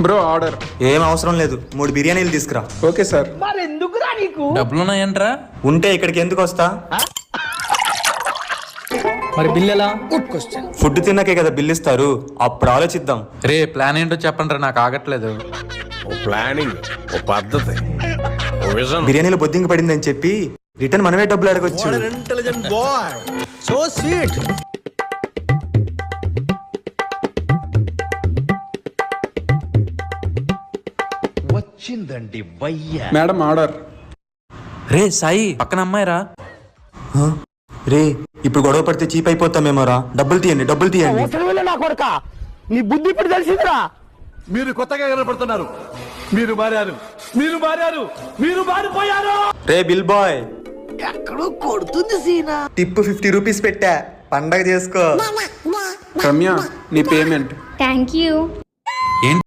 Bro order. ఏం అవసరం లేదు, 3 బిర్యానీలు తీసుకురా. Okay sir. డబ్బులున్నాయంట్రా? ఉంటే ఇక్కడికి ఎందుకు వస్తా? మరి బిల్ ఎలా? ఫుడ్ తిన్నాకే కదా బిల్ ఇస్తారు, అప్పుడు ఆలోచిద్దాం. రే ప్లాన్ ఏంటో చెప్పండి, నాకు ఆగట్లేదు. ప్లానింగ్, ఓ పద్ధతి, ఓ విజన్. బిర్యానీలో బొద్దింక పడిందని చెప్పి రిటర్న్ మనమే డబ్బులు అడగొచ్చు. Intelligent boy, so sweet. వచ్చిందండి వయ్య. Madam order. రే సాయి, పక్కన అమ్మాయిరా. రే ఇప్పుడు గొడవ పడితే చీప్ అయిపోతామేమోరా. డబ్బులు తీయండి, డబ్బులు తీయండి. మీరు కొత్తగా కనపడుతున్నారు, మీరు మారారు, మీరు మారారు, మీరు మారిపోయారు. రే బిల్ బాయ్, ఎక్కడో కొడుతుంది సీనా. టిప్ 50 రూపీస్ పెట్టా, పండగ చేసుకో. రమ్య నీ పేమెంట్. Thank you.